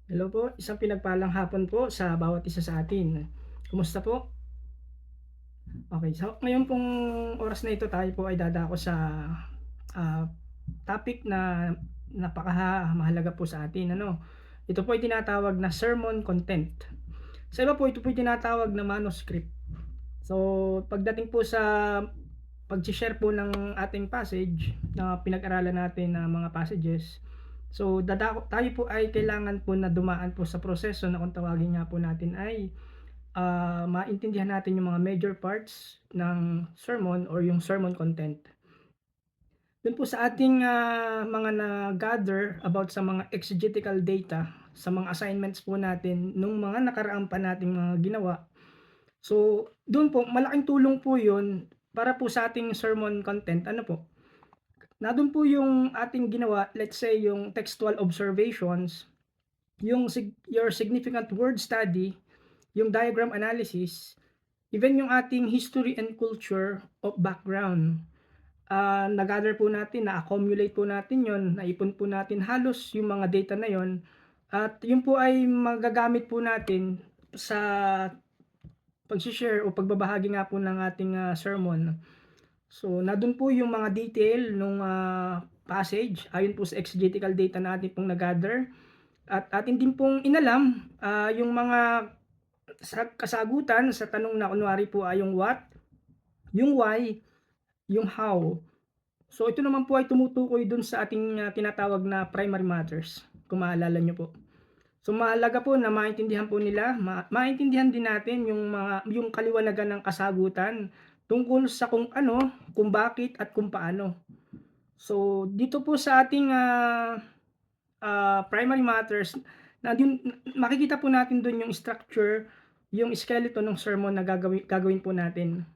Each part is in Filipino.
Hello po, isang pinagpalang hapon po sa bawat isa sa atin. Kumusta po? Okay, so ngayon pong oras na ito tayo po ay dadako sa ah, topic na napaka-mahalaga po sa atin, ano. Ito po ay tinatawag na sermon content. Sa iba po ito po ay tinatawag na manuscript. So, pagdating po sa pagse-share po ng ating passage na pinag-aralan natin na mga passages, so tayo po ay kailangan po na dumaan po sa proseso na kung tawagin nga po natin ay maintindihan natin yung mga major parts ng sermon or yung sermon content. Dun po sa ating mga na-gather about sa mga exegetical data, sa mga assignments po natin nung mga nakaraan pa nating mga ginawa. So, dun po malaking tulong po yun para po sa ating sermon content, ano po, nandun po yung ating ginawa, let's say yung textual observations, yung your significant word study, yung diagram analysis, even yung ating history and culture of background. Na-gather po natin, na-accumulate po natin yon, naipon po natin halos yung mga data na yon, at yun po ay magagamit po natin sa pagse-share o pagbabahagi nga po ng ating sermon. So, nandun po yung mga detail nung passage ayon po sa exegetical data natin pong na-gather, at atin din pong inalam yung mga kasagutan sa tanong na kunwari po ay yung what, yung why, yung how. So ito naman po ay tumutukoy dun sa ating tinatawag na primary matters, kung maalala nyo po. So mahalaga po na maintindihan po nila, maintindihan din natin yung kaliwanagan ng kasagutan tungkol sa kung ano, kung bakit at kung paano. So dito po sa ating primary matters, makikita po natin dun yung structure, yung skeleton ng sermon na gagawin po natin.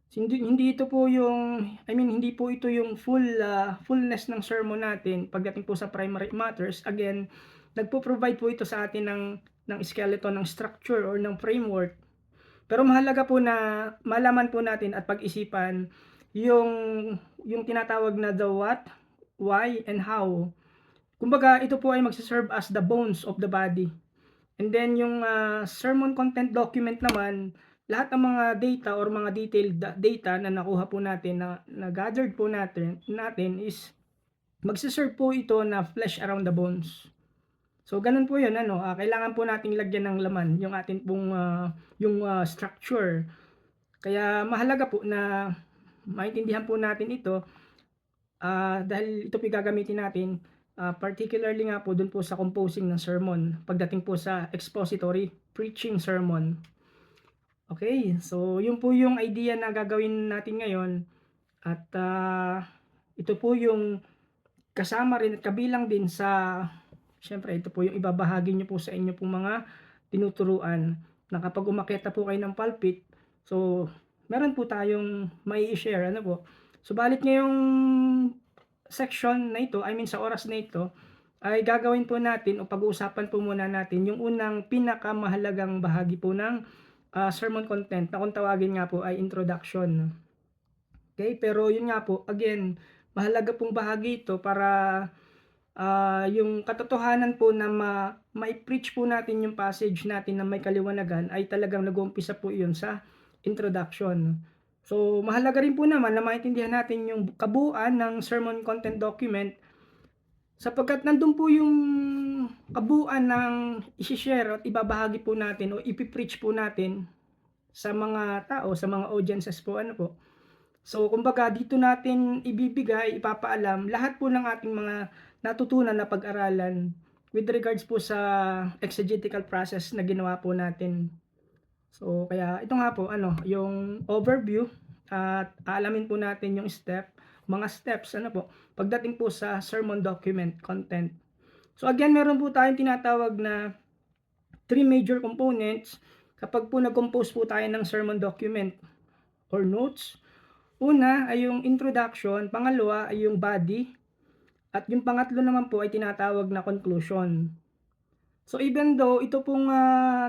Hindi hindi ito po yung, hindi po ito yung fullness ng sermon natin pagdating po sa primary matters. Again, nagpo-provide po ito sa atin ng skeleton, ng structure or ng framework. Pero mahalaga po na malaman po natin at pag-isipan yung tinatawag na the what, why, and how. Kumbaga ito po ay magse-serve as the bones of the body. And then yung sermon content document naman, lahat ng mga data or mga detailed data na nakuha po natin, na gathered po natin is magse-serve po ito na flesh around the bones. So ganun po 'yun, ano, kailangan po nating lagyan ng laman yung atin pong yung structure. Kaya mahalaga po na maintindihan po natin ito, dahil ito po gagamitin natin, particularly nga po dun po sa composing ng sermon, pagdating po sa expository preaching sermon. Okay, so yun po yung idea na gagawin natin ngayon, at ito po yung kasama rin at kabilang din sa, siyempre ito po yung ibabahagi niyo po sa inyo pong mga tinuturuan, na kapag umakyat na po kayo ng pulpit, so meron po tayong mai-share, ano po. Subalit ngayong section na ito, sa oras na ito, ay gagawin po natin o pag-uusapan po muna natin yung unang pinakamahalagang bahagi po ng sermon content, na kung tawagin nga po ay introduction. Okay, pero yun nga po, again, mahalaga pong bahagi ito para yung katotohanan po na mai-preach po natin yung passage natin na may kaliwanagan, ay talagang nag-uumpisa po yun sa introduction. So, mahalaga rin po naman na maintindihan natin yung kabuuan ng sermon content document, sapagkat nandun po yung kabuuan ng isi-share at ibabahagi po natin o ipi-preach po natin sa mga tao, sa mga audiences po, ano po. So kumbaga dito natin ibibigay, ipapaalam lahat po ng ating mga natutunan na pag-aralan with regards po sa exegetical process na ginawa po natin. So kaya ito nga po, ano, yung overview, at aalamin po natin yung mga steps, ano po, pagdating po sa sermon document content. So again, meron po tayong tinatawag na three major components kapag po nag-compose po tayo ng sermon document or notes. Una ay yung introduction, pangalawa ay yung body, at yung pangatlo naman po ay tinatawag na conclusion. So even though ito pong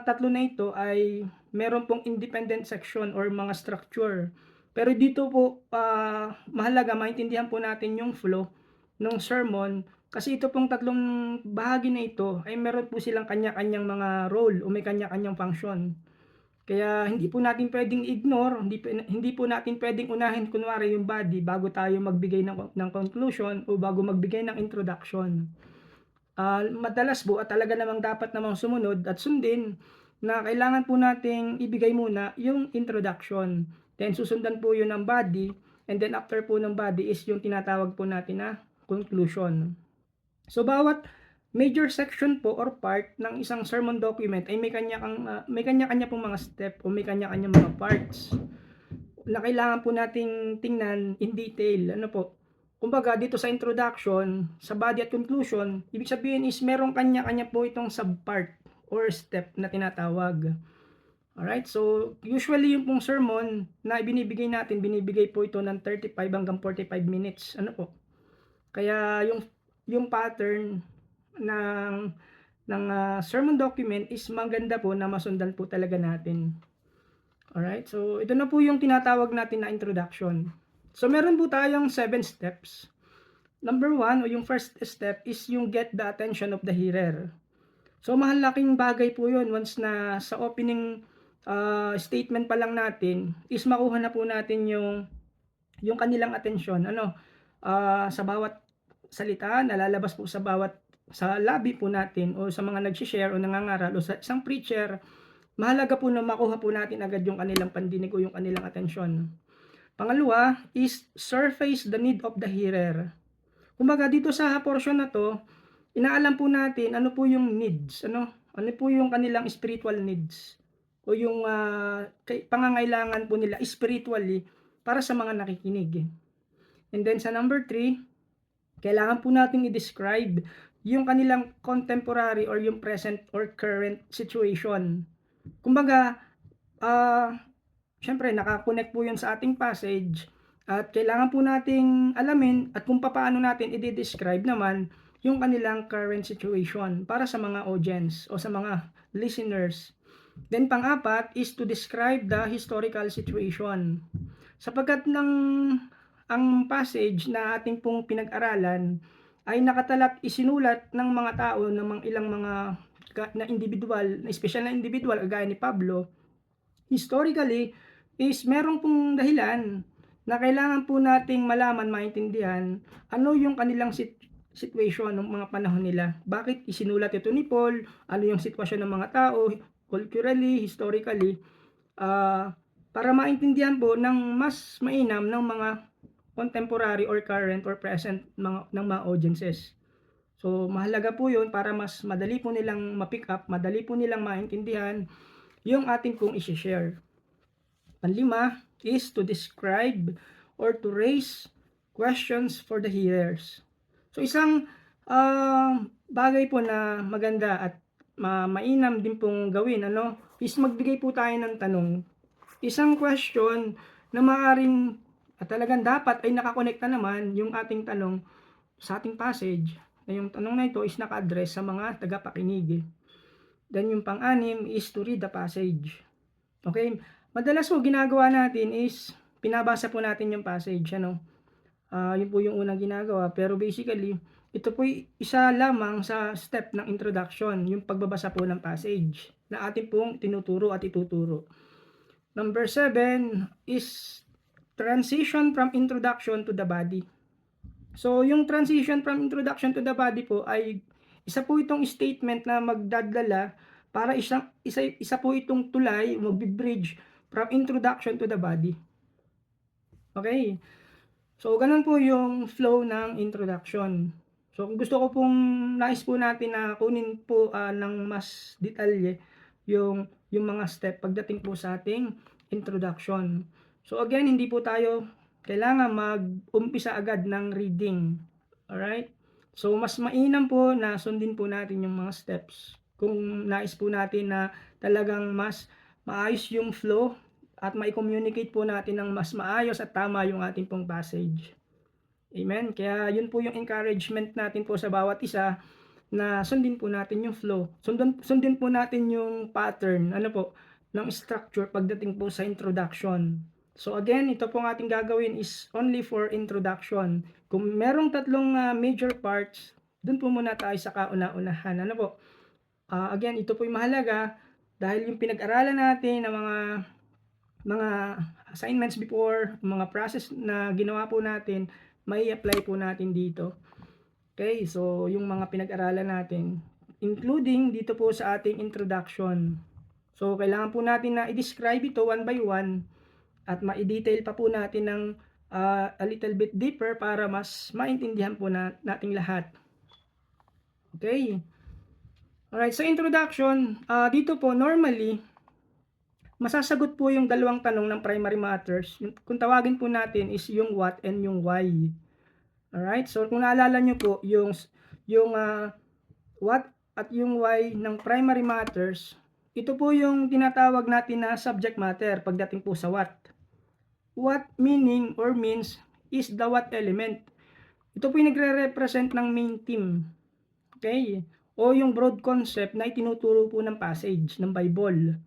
tatlo na ito ay meron pong independent section or mga structure, pero dito po mahalaga maintindihan po natin yung flow ng sermon Kasi ito pong tatlong bahagi na ito ay meron po silang kanya-kanyang mga role o may kanya-kanyang function. Kaya hindi po natin puwedeng i-ignore, hindi po natin puwedeng unahin kunwari yung body bago tayo magbigay ng conclusion o bago magbigay ng introduction. Madalas po at talaga namang dapat namang sumunod at sundin na kailangan po nating ibigay muna yung introduction. Then susundan po yun ng body, and then after po ng body is yung tinatawag po natin na conclusion. So bawat major section po or part ng isang sermon document ay may kanya-kanya pong mga step o may kanya-kanyang mga parts na kailangan po nating tingnan in detail. Ano po? Kumbaga dito sa introduction, sa body at conclusion, ibig sabihin is merong kanya-kanya po itong subpart or step na tinatawag. Alright, so usually yung pong sermon na binibigay natin, binibigay po ito ng 35 hanggang 45 minutes. Ano po? Kaya yung pattern ng sermon document is maganda po na masundan po talaga natin. Alright, so ito na po yung tinatawag natin na introduction. So meron po tayong 7 steps. Number 1 o yung first step is yung get the attention of the hearer. So mahalaking bagay po yun once na sa opening statement pa lang natin is makuha na po natin yung kanilang atensyon. Sa bawat salita na lalabas po sa labi po natin o sa mga nagshi-share o nangangaral o sa isang preacher, mahalaga po na makuha po natin agad yung kanilang pandinig o yung kanilang atensyon. Pangalawa is surface the need of the hearer. Kumbaga dito sa portion na 'to, inaalam po natin ano po yung needs, ano po yung kanilang spiritual needs o yung, pangangailangan po nila spiritually para sa mga nakikinig. And then sa number 3, kailangan po nating i-describe yung kanilang contemporary or yung present or current situation. Kumbaga, siyempre naka-connect po 'yun sa ating passage at kailangan po nating alamin at kung papaano natin i-de-describe naman yung kanilang current situation para sa mga audience o sa mga listeners. Then pang-apat is to describe the historical situation. Sapagkat ang passage na ating pong pinag-aralan ay isinulat ng mga tao ng ilang mga na individual, na espesyal na individual kagaya ni Pablo. Historically is meron pong dahilan na kailangan po nating malaman, maintindihan ano yung kanilang situation ng mga panahon nila. Bakit isinulat ito ni Paul? Ano yung sitwasyon ng mga tao culturally, historically, para maintindihan po ng mas mainam ng mga contemporary or current or present ng mga audiences. So mahalaga po 'yun para mas madali po nilang ma-pick up, madali po nilang maintindihan yung ating pong i-share. Panlima is to describe or to raise questions for the hearers. So isang bagay po na maganda at mainam din pong gawin is magbigay po tayo ng tanong. Isang question na maaaring at talagang dapat ay nakakonekta naman yung ating tanong sa ating passage. Na yung tanong na ito is naka-address sa mga tagapakinig. Then yung pang-anim is to read the passage. Okay? Madalas po ginagawa natin is pinabasa po natin yung passage, yun po yung unang ginagawa. Pero basically, ito po isa lamang sa step ng introduction, yung pagbabasa po ng passage na ating pong tinuturo at ituturo. Number 7 is transition from introduction to the body. So, yung transition from introduction to the body po ay isa po itong statement na magdadala para isa po itong tulay, magbi-bridge from introduction to the body. Okay? So, ganun po yung flow ng introduction. So, kung gusto ko pong nais po natin na kunin po ng mas detalye yung mga step pagdating po sa ating introduction. So, again, hindi po tayo kailangan mag-umpisa agad ng reading. Alright? So, mas mainam po na sundin po natin yung mga steps. Kung nais po natin na talagang mas maayos yung flow at mai-communicate po natin ng mas maayos at tama yung ating pong passage. Amen? Kaya yun po yung encouragement natin po sa bawat isa na sundin po natin yung flow. Sundin po natin yung pattern, ng structure pagdating po sa introduction. So again, ito pong ating gagawin is only for introduction. Kung merong tatlong major parts, Dun po muna tayo sa kauna-unahan, ano po. Again, ito po'y mahalaga dahil yung pinag-aralan natin ng mga assignments before, mga process na ginawa po natin, mai-apply po natin dito. Okay, so yung mga pinag-aralan natin, including dito po sa ating introduction. So kailangan po natin na i-describe ito one by one at ma-detail pa po natin ng a little bit deeper para mas maintindihan po nating lahat. Okay. Alright, so introduction, dito po normally masasagot po yung dalawang tanong ng primary matters. Kung tawagin po natin is yung what and yung why. Alright, so kung naalala nyo po yung what at yung why ng primary matters, ito po yung tinatawag natin na subject matter pagdating po sa what. What meaning or means is the what element. Ito po yung nagre-represent ng main theme. Okay? O yung broad concept na itinuturo po ng passage ng Bible.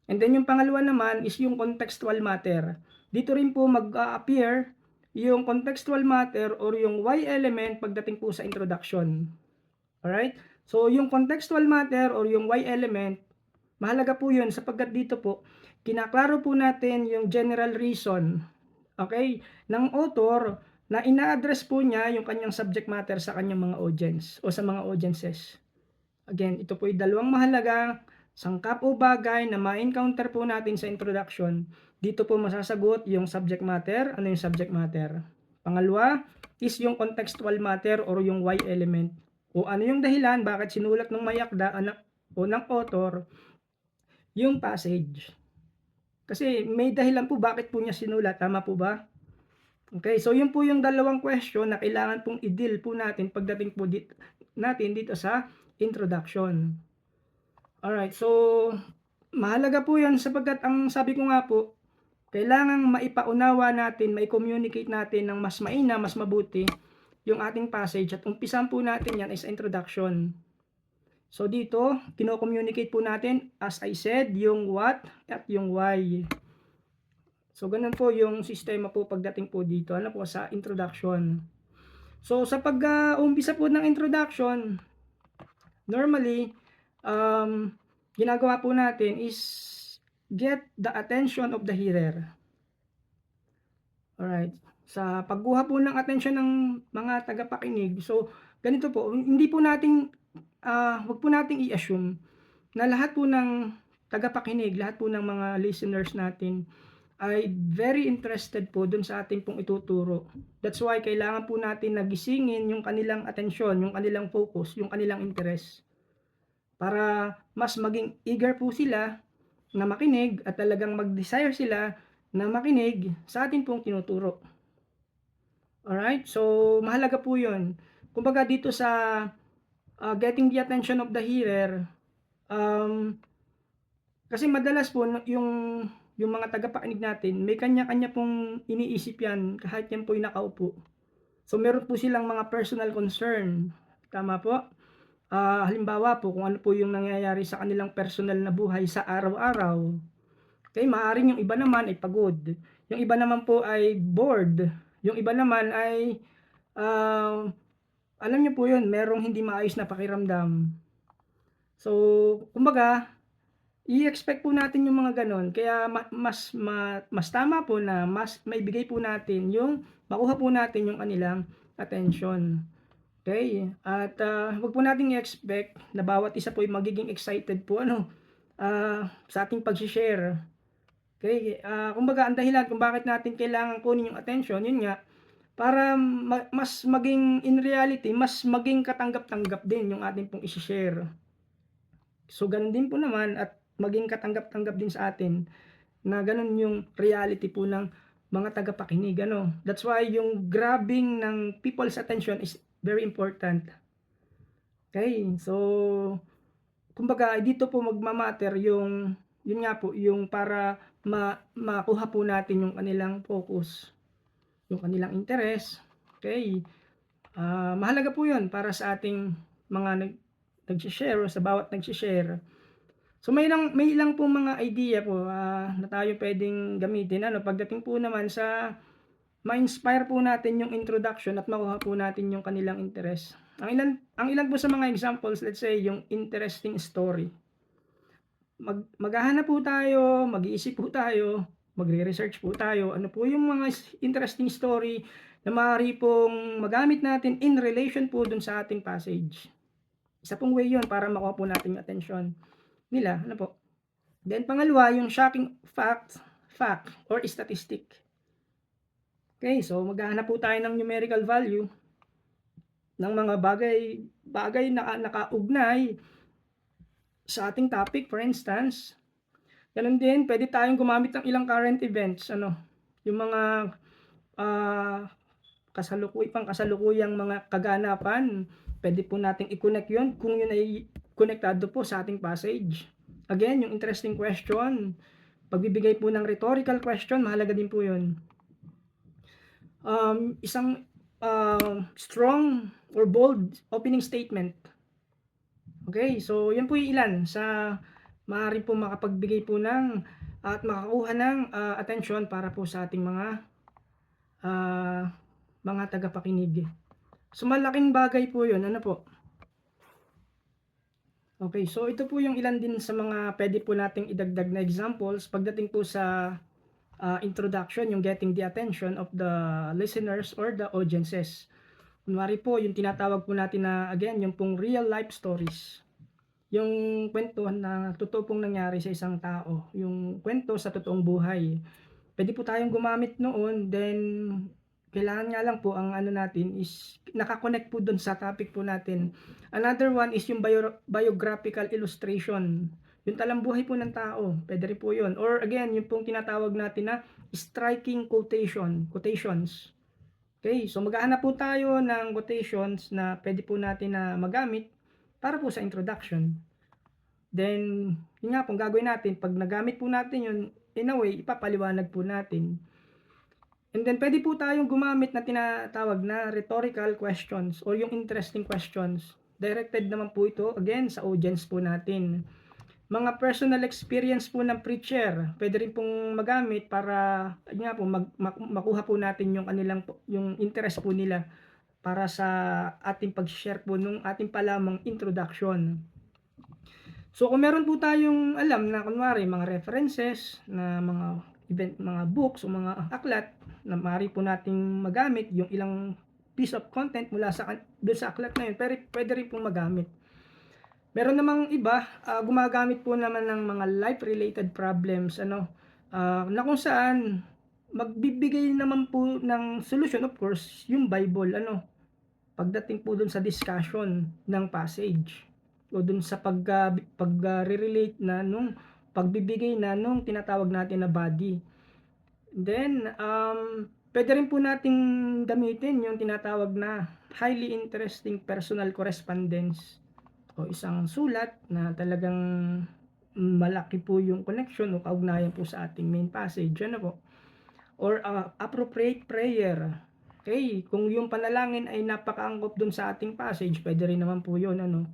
And then yung pangalawa naman is yung contextual matter. Dito rin po mag-appear yung contextual matter or yung why element pagdating po sa introduction. Alright? So yung contextual matter or yung why element, mahalaga po yun sapagkat dito po, kinaklaro po natin yung general reason, okay, ng author na ina-address po niya yung kanyang subject matter sa kanyang mga audience o sa mga audiences. Again, ito po ay dalawang mahalagang sangkap o bagay na ma-encounter po natin sa introduction. Dito po masasagot yung subject matter. Ano yung subject matter? Pangalawa is yung contextual matter or yung why element. O ano yung dahilan bakit sinulat ng mayakda o ng author yung passage. Kasi may dahilan po bakit po niya sinulat. Tama po ba? Okay, so yun po yung dalawang question na kailangan pong i-deal po natin pagdating po dito sa introduction. Alright, so mahalaga po yan sapagkat ang sabi ko nga po, kailangang maipaunawa natin, mai-communicate natin ng mas maina, mas mabuti yung ating passage at umpisan po natin yan is introduction. So dito, kino-communicate po natin, as I said, yung what at yung why. So, ganun po yung sistema po pagdating po dito. Ano po sa introduction. So, sa pag-umpisa po ng introduction, normally, ginagawa po natin is get the attention of the hearer. Alright. Sa pagkuha po ng attention ng mga tagapakinig, so, ganito po, hindi po natin, wag po nating i-assume na lahat po ng tagapakinig, lahat po ng mga listeners natin ay very interested po dun sa ating pong ituturo. That's why kailangan po natin nagisingin yung kanilang atensyon, yung kanilang focus, yung kanilang interest. Para mas maging eager po sila na makinig at talagang mag-desire sila na makinig sa ating pong tinuturo. Alright? So, mahalaga po yun. Kumbaga dito sa getting the attention of the hearer, kasi madalas po yung mga tagapakinig natin, may kanya-kanya pong iniisip yan kahit yan po'y nakaupo. So, meron po silang mga personal concern. Tama po? Halimbawa po, kung ano po yung nangyayari sa kanilang personal na buhay sa araw-araw. Okay, maaaring yung iba naman ay pagod. Yung iba naman po ay bored. Yung iba naman ay, alam niyo po yun, merong hindi maayos na pakiramdam. So, kumbaga, i-expect po natin yung mga gano'n. Kaya mas tama po na mas maibigay po natin yung makuha po natin yung kanilang attention. Okay? At wag po nating i-expect na bawat isa po ay magiging excited po sa ating pag-share. Okay? Kumbaga ang dahilan kung bakit natin kailangan kunin yung attention, yun nga, para mas maging in reality, mas maging katanggap-tanggap din yung ating pong i-share. So, ganun din po naman at maging katanggap-tanggap din sa atin na ganun yung reality po ng mga tagapakinig. That's why yung grabbing ng people's attention is very important. Okay, so kumbaga dito po magmamatter yung yun nga po, yung para makuha po natin yung kanilang focus, yung kanilang interest. Okay, mahalaga po yun para sa ating mga nag-share o sa bawat nag-share. So may ilang po mga idea po na tayo pwedeng gamitin pagdating po naman sa ma-inspire po natin yung introduction at makuha po natin yung kanilang interest. Ang ilan po sa mga examples, let's say yung interesting story. Maghahanap po tayo, mag-iisip po tayo, magre-research po tayo, ano po yung mga interesting story na maaari pong magamit natin in relation po dun sa ating passage. Isa pong way yun para makuha po natin yung atensyon nila, ano po. Then pangalawa, yung shocking fact or statistic. Okay, so maghahanap po tayo ng numerical value ng mga bagay na nakaugnay sa ating topic, for instance. Gano'n din, puwede tayong gumamit ng ilang current events, ano, yung mga, ah, kasalukuyang mga kaganapan, puwede po nating i-connect 'yun kung 'yun ay konektado po sa ating passage. Again, yung interesting question, pagbibigay po ng rhetorical question, mahalaga din po 'yun. Isang, strong or bold opening statement. Okay, so 'yan po yung ilan sa maaari pong makapagbigay po ng at makakuha ng, atensyon para po sa ating mga tagapakinig. So malaking bagay po 'yun, ano po. Okay, so ito po yung ilan din sa mga puwede po nating idagdag na examples pagdating po sa, introduction, yung getting the attention of the listeners or the audiences. Kunwari po yung tinatawag po natin na again, yung pong real life stories. Yung kwento na totoo pong nangyari sa isang tao, yung kwento sa totoong buhay. Puwede po tayong gumamit noon, then kailangan nga lang po ang ano natin is naka-connect po dun sa topic po natin. Another one is yung biographical illustration, yung talambuhay po ng tao, puwede rin po yun. Or again, yung pong tinatawag natin na striking quotations. Okay, so maghahanap po tayo ng quotations na puwede po natin na magamit para po sa introduction. Then, yun nga pong gagawin natin 'pag nagamit po natin yun, in a way ipapaliwanag po natin. And then puwede po tayong gumamit na tinatawag na rhetorical questions or yung interesting questions. Directed naman po ito again sa audience po natin. Mga personal experience po ng preacher, puwede rin pong magamit para yun nga po makuha po natin yung kanilang yung interest po nila para sa ating pag-share po nung ating palamang introduction. So kung meron po tayong alam na kunwari mga references na mga books o mga aklat na maaari po nating magamit yung ilang piece of content mula dun sa aklat na yun, puwede rin pong magamit. Meron namang iba, gumagamit po naman ng mga life related problems ano, na kung saan magbibigay naman po ng solution, of course, yung Bible ano, pagdating po dun sa discussion ng passage o dun sa relate na nung pagbibigay na nung tinatawag natin na body. Then, puwede rin po nating gamitin yung tinatawag na highly interesting personal correspondence o isang sulat na talagang malaki po yung connection o kaugnayan po sa ating main passage, ano po. Or, appropriate prayer. Okay, kung yung panalangin ay napakaangkop dun sa ating passage, puwede rin naman po yun ano.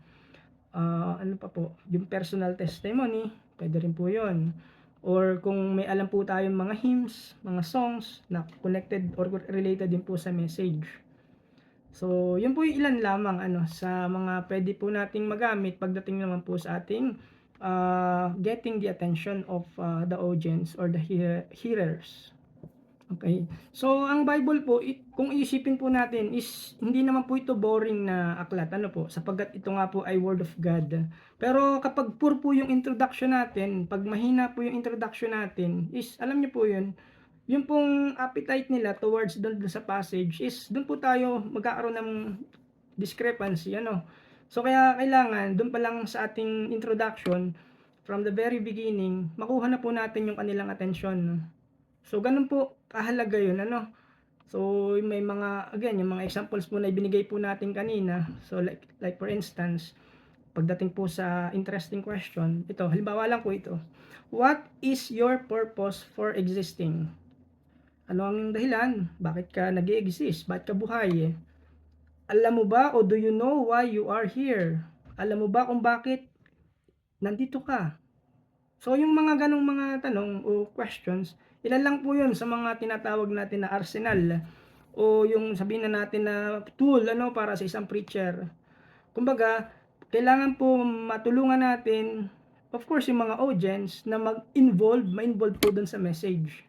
Ano pa po, yung personal testimony, puwede rin po yun. Or kung may alam po tayong mga hymns, mga songs na connected or related din po sa message. So, yun po yung ilan lamang ano sa mga puwede po nating magamit pagdating naman po sa ating, getting the attention of, the audience or the hearers. Okay. So, ang Bible po, kung iisipin po natin is hindi naman po ito boring na aklat, ano po, sapagkat ito nga po ay Word of God. Pero kapag poor po yung introduction natin, 'pag mahina po yung introduction natin, is alam niyo po 'yun, yung pong appetite nila towards dun sa passage is dun po tayo magkakaroon ng discrepancy, ano. So, kaya kailangan dun pa lang sa ating introduction, from the very beginning, makuha na po natin yung kanilang atensyon. So, gano'n po kahalaga 'yun ano. So, may mga again, yung mga examples po na ibinigay po natin kanina. So, like for instance, pagdating po sa interesting question, ito halimbawa lang po ito. What is your purpose for existing? Ano ang dahilan? Bakit ka nag-e-exist? Bakit ka buhay? Alam mo ba o do you know why you are here? Alam mo ba kung bakit nandito ka? So, yung mga gano'ng mga tanong o questions, ilan lang po 'yun sa mga tinatawag natin na arsenal o yung sabihin na natin na tool ano para sa isang preacher. Kumbaga, kailangan po matulungan natin, of course, yung mga audience na ma-involve po dun sa message.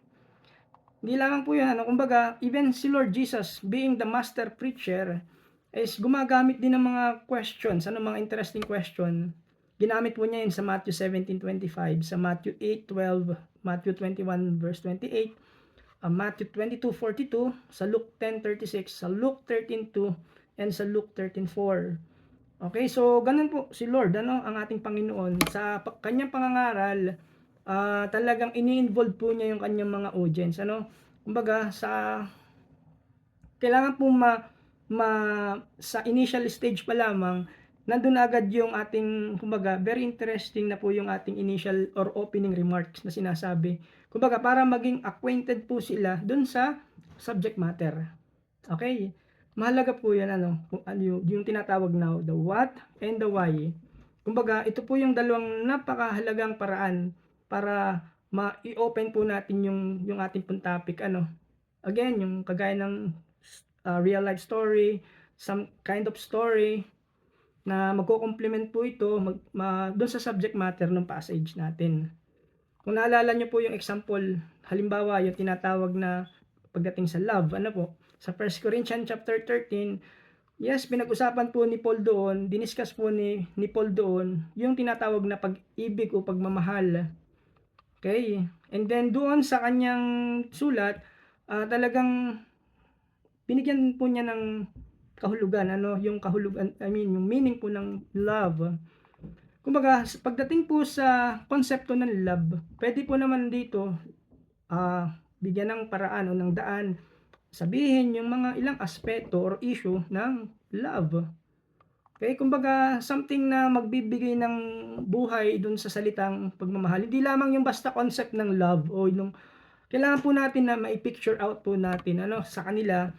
Hindi lamang po yan, ano, kumbaga, even si Lord Jesus, being the master preacher, is gumagamit din ng mga questions, ano, mga interesting question. Ginamit po niya yun sa Matthew 17:25, sa Matthew 8:12, Matthew 21 verse 28, Matthew 22:42, sa Luke 10:36, sa Luke 13:2, and sa Luke 13:4. Okay, so ganun po si Lord, ano, ang ating Panginoon sa kanyang pangangaral, talagang ini-involve po niya yung kanyang mga audience, ano. Kumbaga sa kailangan po ma sa initial stage pa lamang nandun na agad yung ating kumbaga very interesting na po yung ating initial or opening remarks na sinasabi. Kumbaga para maging acquainted po sila dun sa subject matter. Okay, mahalaga po 'yan ano, kung ano yung tinatawag na the what and the why. Kumbaga ito po yung dalawang napakahalagang paraan para i-open po natin yung ating pong topic ano. Again, yung kagaya ng real life story, some kind of story na magko-complement po ito dun sa subject matter ng passage natin. Kung naalala niyo po yung example, halimbawa yung tinatawag na pagdating sa love, ano po, sa 1 Corinthians chapter 13, yes, pinag-usapan po ni Paul doon, diniscuss po ni Paul doon, yung tinatawag na pag-ibig o pagmamahal. Okay? And then doon sa kanyang sulat, talagang binigyan po niya ng kahulugan, ano, yung kahulugan, I mean, yung meaning po ng love. Kumbaga, pagdating po sa konsepto ng love, pwede po naman dito bigyan ng paraan o ng daan, sabihin yung mga ilang aspeto or issue ng love. Okay, kumbaga something na magbibigay ng buhay dun sa salitang pagmamahal. Hindi lamang yung basta concept ng love o yung kailangan po natin na mai-picture out po natin ano sa kanila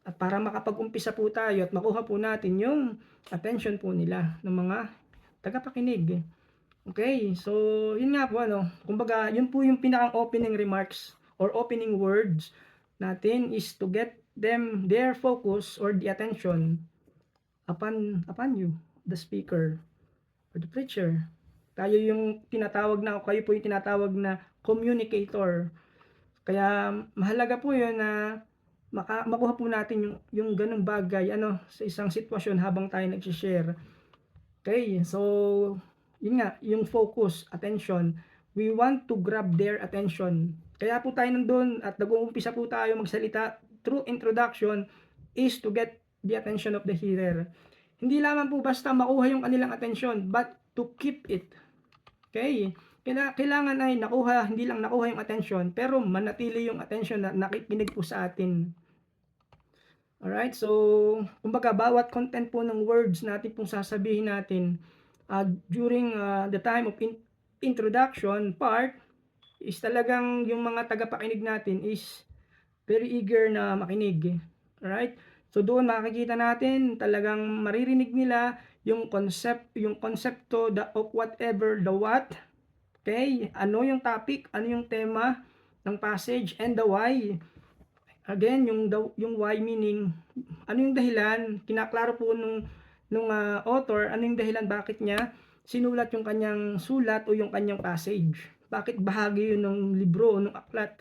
at para makapag-umpisa po tayo at makuha po natin yung attention po nila ng mga tagapakinig. Okay, so yun nga po ano, kumbaga yun po yung pinakang opening remarks or opening words natin is to get them their focus or the attention upon you, the speaker or the preacher. Tayo yung tinatawag na, kayo po yung tinatawag na communicator. Kaya mahalaga po yun na makuha po natin yung ganung bagay ano sa isang sitwasyon habang tayo nag-share. Okay, so yun nga, yung focus, attention. We want to grab their attention. Kaya po tayo nandun at nag-uumpisa po tayo magsalita through introduction is to get the attention of the hearer. Hindi lamang po basta makuha yung kanilang attention, but to keep it. Okay? Kailangan ay nakuha, hindi lang nakuha yung attention, pero manatili yung attention na nakikinig po sa atin. Alright, so kumbaga bawat content po ng words natin pong sasabihin natin during the time of introduction part is talagang yung mga tagapakinig natin is very eager na makinig. Alright, so doon makikita natin talagang maririnig nila yung konsepto of whatever the what, okay, ano yung topic, ano yung tema ng passage, and the why. Again, yung why meaning, ano yung dahilan, kinaklaro po nung author, ano yung dahilan bakit niya sinulat yung kanyang sulat o yung kanyang passage. Bakit bahagi yun ng libro o ng aklat.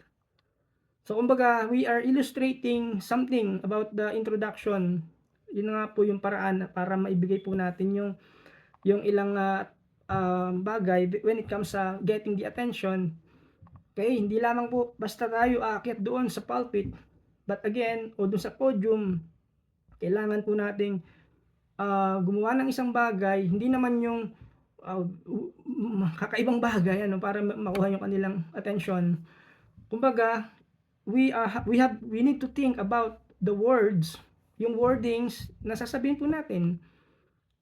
So, kumbaga, we are illustrating something about the introduction. Yun nga po yung paraan para maibigay po natin yung ilang bagay when it comes sa getting the attention. Okay, hindi lamang po basta tayo aakyat doon sa pulpit. But again, o doon sa podium, kailangan po nating gumawa ng isang bagay, hindi naman yung kakaibang bagay ano para makuha yung kanilang attention. Kumbaga, we need to think about the words, yung wordings na sasabihin po natin.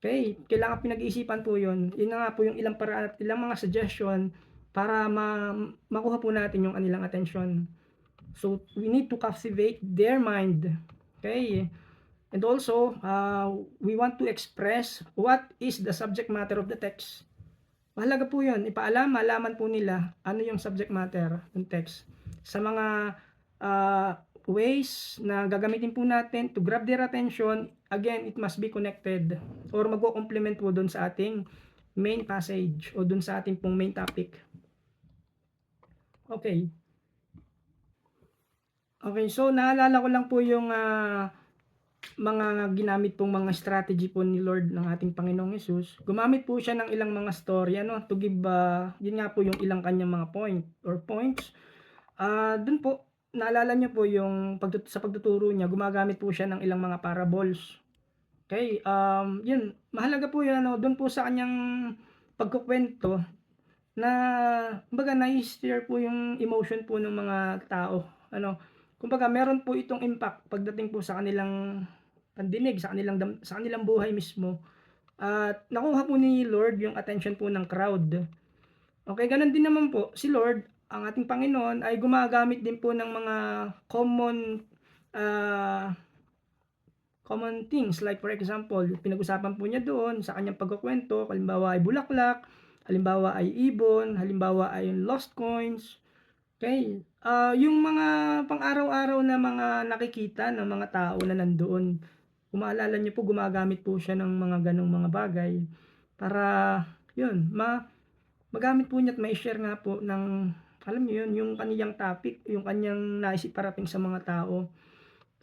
Okay, kailangan pinag-iisipan po 'yon. Yun na nga po yung ilang paraan at ilang mga suggestion para makuha po natin yung kanilang attention. So, we need to captivate their mind. Okay? And also, we want to express what is the subject matter of the text. Mahalaga po yun. Malaman po nila ano yung subject matter ng text. Sa mga ways na gagamitin po natin to grab their attention, again, it must be connected or magko-complement po dun sa ating main passage o dun sa ating pong main topic. Okay. Okay, so naalala ko lang po yung mga ginamit pong mga strategy po ni Lord ng ating Panginoong Hesus. Gumamit po siya ng ilang mga story to give, yun nga po yung ilang kanyang mga points. Dun po, naalala niyo po yung sa pagtuturo niya, gumagamit po siya ng ilang mga parables. Okay, yun, mahalaga po yun, dun po sa kanyang pagkukwento na, kumbaga nai-stir po yung emotion po ng mga tao. Kumbaga meron po itong impact pagdating po sa kanilang pandinig, sa kanilang buhay mismo. At nakuha po ni Lord yung attention po ng crowd. Okay, gano'n din naman po si Lord, ang ating Panginoon ay gumagamit din po ng mga ah, common things, like for example, pinag-usapan po niya doon sa kanyang pagkukuwento, halimbawa ay bulaklak, halimbawa ay ibon, halimbawa ay lost coins. Okay, yung mga pang-araw-araw na mga nakikita ng mga tao na nandoon, kung maalala niyo po, gumagamit po siya ng mga gano'ng mga bagay para yun, magamit po niya at mai-share nga po ng, alam niyo yun, yung kaniyang topic, yung kaniyang nais iparating sa mga tao.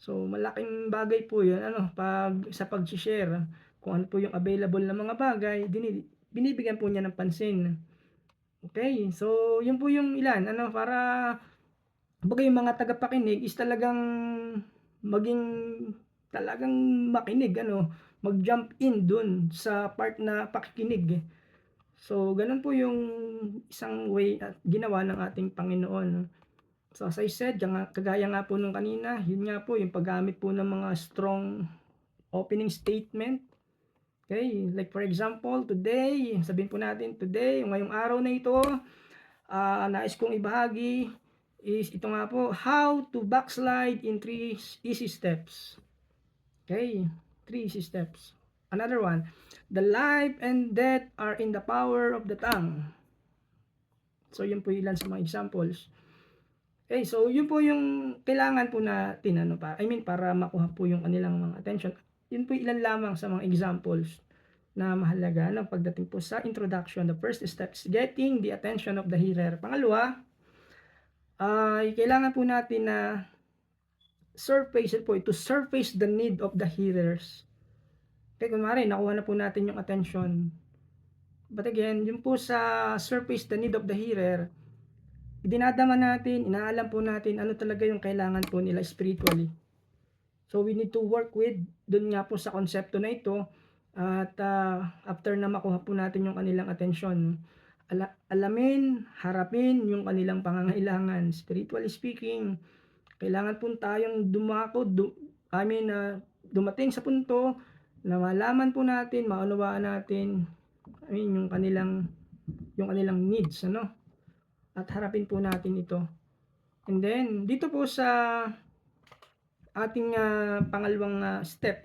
So, malaking bagay po yun, 'pag sa pagse-share, kung ano po yung available na mga bagay, binibigyan po niya ng pansin. Okay, so yun po yung ilan, para kumbaga yung mga tagapakinig is maging talagang makinig, mag-jump in dun sa part na pakikinig. So, ganun po yung isang way at ginawa ng ating Panginoon. So, as I said, kagaya nga po nung kanina, yun nga po yung paggamit po ng mga strong opening statement. Okay, like for example, today, sabihin po natin today, ngayong araw na ito, nais kong ibahagi is ito nga po, how to backslide in 3 easy steps. Okay, 3 easy steps. Another one, the life and death are in the power of the tongue. So, yun po ilan sa mga examples. Okay, so yun po yung kailangan po natin, para makuha po yung kanilang mga attention. Yun po ilan lamang sa mga examples na mahalaga pagdating po sa introduction. The first step is getting the attention of the hearer. Pangalawa, ay kailangan po natin na to surface the need of the hearers. Okay, kunwari, nakuha na po natin yung attention. But again, yun po sa surface the need of the hearer, dinadama natin, inaalam po natin ano talaga yung kailangan po nila spiritually. So, we need to work with, dun nga po sa konsepto na ito, at after na makuha po natin yung kanilang atensyon, alamin, harapin yung kanilang pangangailangan. Spiritually speaking, kailangan po tayong dumating sa punto na malaman po natin, maunawaan natin, yung kanilang needs, at harapin po natin ito. And then, dito po sa ating pangalawang step,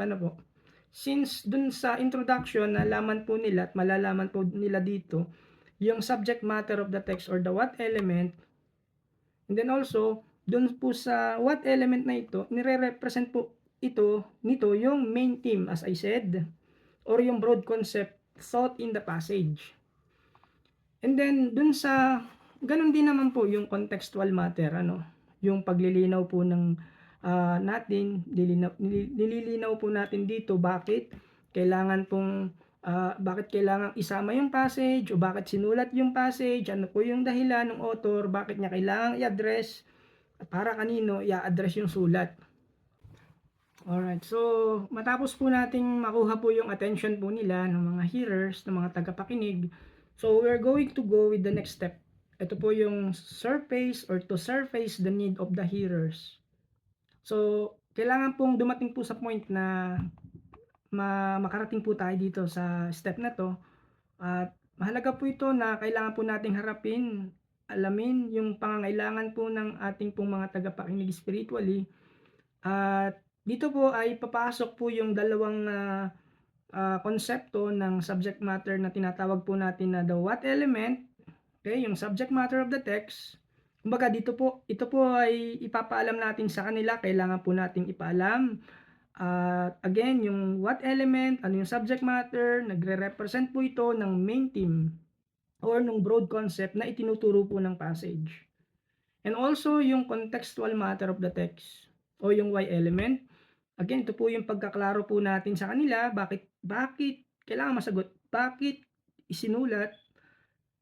since dun sa introduction, nalaman po nila at malalaman po nila dito yung subject matter of the text or the what element, and then also dun po sa what element na ito, nire-represent po nito yung main theme, as I said, or yung broad concept thought in the passage. And then dun sa ganun din naman po yung contextual matter, yung paglilinaw po ng natin, nililinaw po natin dito bakit kailangan isama yung passage o bakit sinulat yung passage, ano po yung dahilan ng author, bakit niya kailangang i-address, at para kanino i-address yung sulat. Alright, so matapos po nating makuha po yung attention po nila ng mga hearers, ng mga tagapakinig, so we're going to go with the next step. Ito po yung to surface the need of the hearers. So, kailangan pong dumating po sa point na makarating po tayo dito sa step na to. At mahalaga po ito na kailangan po nating harapin, alamin yung pangangailangan po ng ating pong mga tagapakinig spiritually. At dito po ay papasok po yung dalawang konsepto ng subject matter na tinatawag po natin na the what element, okay, yung subject matter of the text, Kumbaga ito po ay ipapaalam natin sa kanila, kailangan po nating ipaalam. At again, yung what element, ano yung subject matter, nagre-represent po ito ng main theme or nung broad concept na itinuturo po ng passage. And also yung contextual matter of the text o yung why element. Again, ito po yung pagkaklaro po natin sa kanila, bakit kailangan masagot, bakit isinulat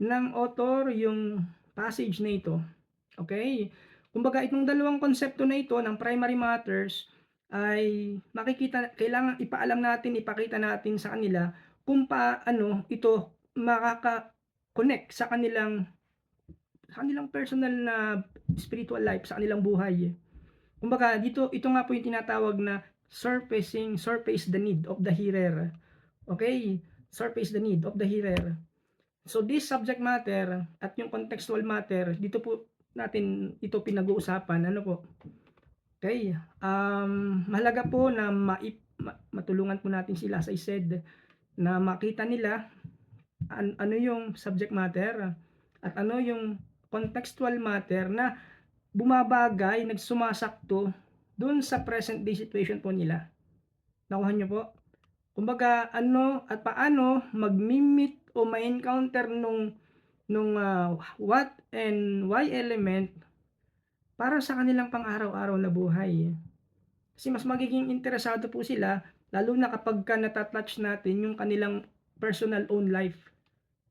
ng author yung passage na ito. Okay? Kumbaga itong dalawang konsepto na ito ng primary matters ay kailangan ipaalam natin, ipakita natin sa kanila kung paano ito makaka-connect sa kanilang personal na spiritual life, sa kanilang buhay. Kumbaga ito nga po yung tinatawag na surface the need of the hearer. Okay? Surface the need of the hearer. So this subject matter at yung contextual matter, dito po natin ito pinag-uusapan. Ano po? Okay. Mahalaga po na matulungan po natin sila, as I said, na makita nila ano yung subject matter at ano yung contextual matter na bumabagay, nagsumasakto dun sa present day situation po nila. Nakuha nyo po? Kumbaga ano at paano magmi-meet o ma-encounter nung what and why element para sa kanilang pang-araw-araw na buhay. Kasi mas magiging interesado po sila lalo na kapagka nata-touch natin yung kanilang personal own life.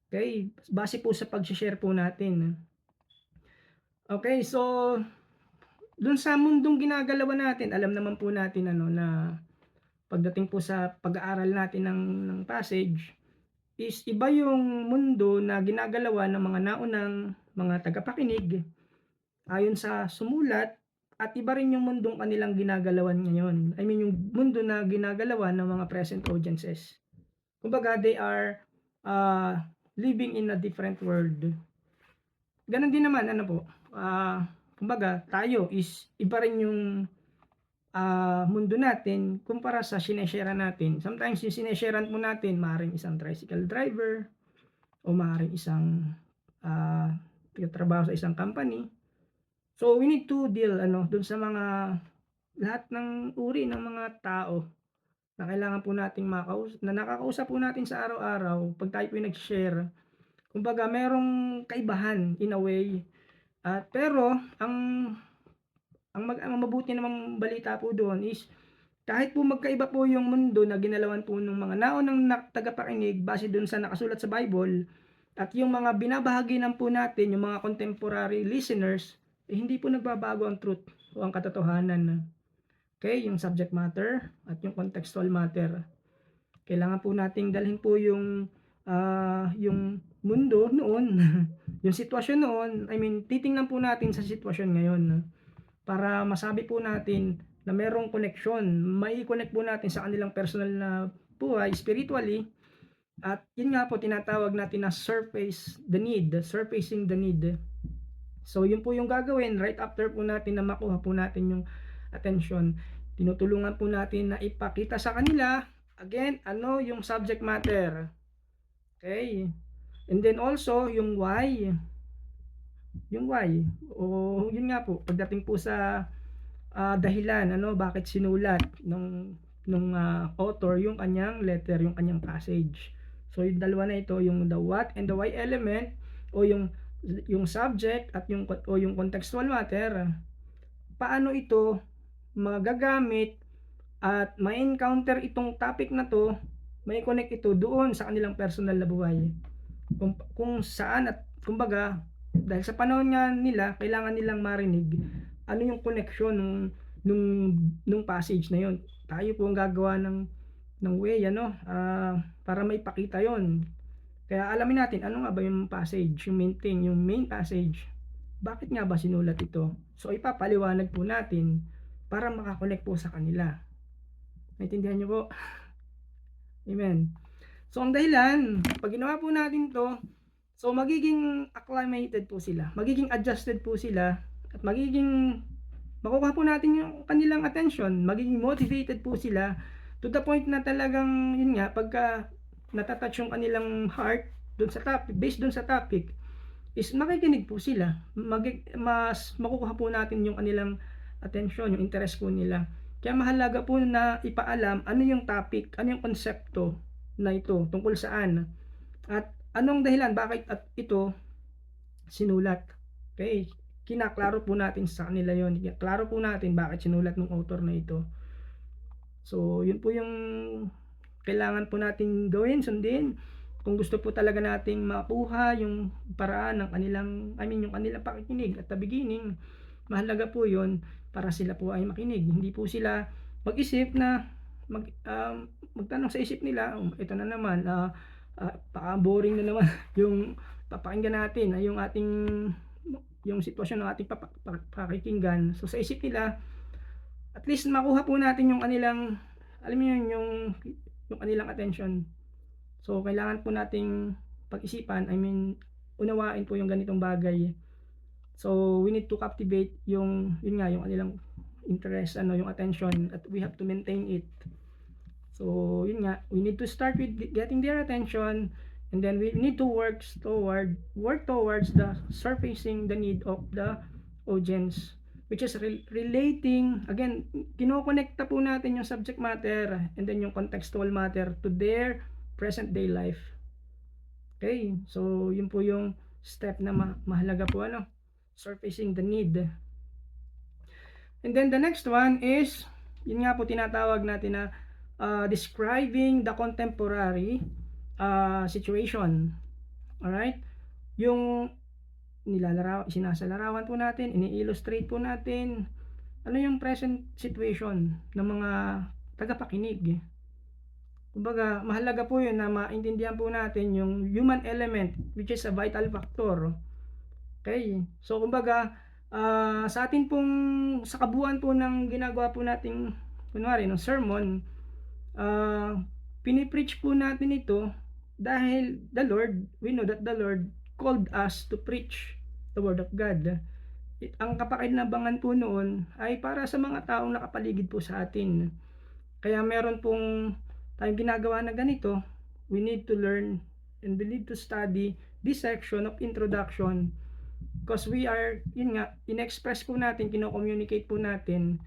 Okay? Base po sa pag-share po natin. Okay, so dun sa mundong ginagalawan natin, alam naman po natin ano na pagdating po sa pag-aaral natin ng passage is iba yung mundo na ginagalawan ng mga naunang mga tagapakinig ayon sa sumulat at iba rin yung mundong kanilang ginagalawan ngayon. I mean yung mundo na ginagalawan ng mga present audiences. Kumbaga they are living in a different world. Ganon din naman ano po. Kumbaga tayo is iba rin yung mundo natin kumpara sa sineshare natin. Sometimes yung sineshare mo natin maaaring isang tricycle driver o maaaring isang trabaho sa isang company. So we need to deal dun sa mga lahat ng uri ng mga tao na kailangan po nating na nakakausap po natin sa araw-araw pag tayo po yung nag-share. Kumbaga merong kaibahan in a way. Pero ang mabuti namang balita po doon is kahit po magkaiba po yung mundo na ginalawan po ng mga naunang tagapakinig base doon sa nakasulat sa Bible at yung mga binabahagi ng po natin, yung mga contemporary listeners, hindi po nagbabago ang truth o ang katotohanan. Okay, yung subject matter at yung contextual matter. Kailangan po nating dalhin po yung mundo noon, yung sitwasyon noon, I mean, titingnan po natin sa sitwasyon ngayon para masabi po natin na merong connection, mai-connect po natin sa kanilang personal na buhay spiritually. At yun nga po tinatawag natin na surfacing the need. So yun po yung gagawin right after po natin na makuha po natin yung attention. Tinutulungan po natin na ipakita sa kanila again ano yung subject matter. Okay? And then also yung why. Yung why. O yun nga po pagdating po sa dahilan bakit sinulat nung author yung kanyang letter, yung kanyang passage. So yung dalawa na ito, yung the what and the why element o yung subject at yung contextual matter, paano ito magagamit at ma-encounter itong topic na to, may connect ito doon sa kanilang personal na buhay. Kung saan at kumbaga dahil sa panahon nga nila kailangan nilang marinig ano yung connection nung passage na yon. Tayo po ang gagawa ng way para maipakita yon. Kaya alamin natin ano nga ba yung passage, yung main passage. Bakit nga ba sinulat ito? So ipapaliwanag po natin para makakonect po sa kanila. Naintindihan niyo po? Amen. So ang dahilan, pag ginawa po natin to, so magiging acclimated po sila, magiging adjusted po sila, at makukuha po natin yung kanilang attention, magiging motivated po sila to the point na talagang pagka natatouch yung kanilang heart dun sa topic, based dun sa topic, is makikinig po sila, mas makukuha po natin yung kanilang atensyon, yung interest po nila. Kaya mahalaga po na ipaalam ano yung topic, ano yung konsepto na ito, tungkol saan, at anong dahilan bakit at ito sinulat. Okay, kinaklaro po natin sa kanila yon, klaro po natin bakit sinulat ng author na ito. So yun po yung kailangan po nating gawin, sundin, kung gusto po talaga nating makuha yung paraan ng kanilang, yung kanilang pakikinig at the beginning. Mahalaga po yun para sila po ay makinig, hindi po sila mag-isip na magtanong sa isip nila, ito na naman, boring na naman yung papakinggan natin, yung ating yung sitwasyon ng ating pakikinggan. So sa isip nila, at least makuha po natin yung kanilang, alam mo yun, yung kanilang attention. So kailangan po nating pag-isipan, unawain po yung ganitong bagay. So we need to captivate yung kanilang interest, yung attention, at we have to maintain it. So yun nga, we need to start with getting their attention, and then we need to work towards the surfacing the need of the audience, which is relating, again, kinokonekta po natin yung subject matter and then yung contextual matter to their present day life. Okay, so yun po yung step na mahalaga po, surfacing the need. And then the next one is, yun nga po tinatawag natin na describing the contemporary situation. Alright, yung sinasalarawan po natin, ini-illustrate po natin ano yung present situation ng mga tagapakinig. Kumbaga, mahalaga po yun na maintindihan po natin yung human element, which is a vital factor. Okay, so kumbaga, sa atin pong, sa kabuuan po ng ginagawa po nating, kunwari, ng sermon, pinipreach po natin ito dahil we know that the Lord called us to preach the Word of God. Ang kapakinabangan po noon ay para sa mga taong nakapaligid po sa atin. Kaya meron pong tayong ginagawa na ganito. We need to learn and we need to study this section of introduction, because we are, yun nga, in-express po natin, kino-communicate po natin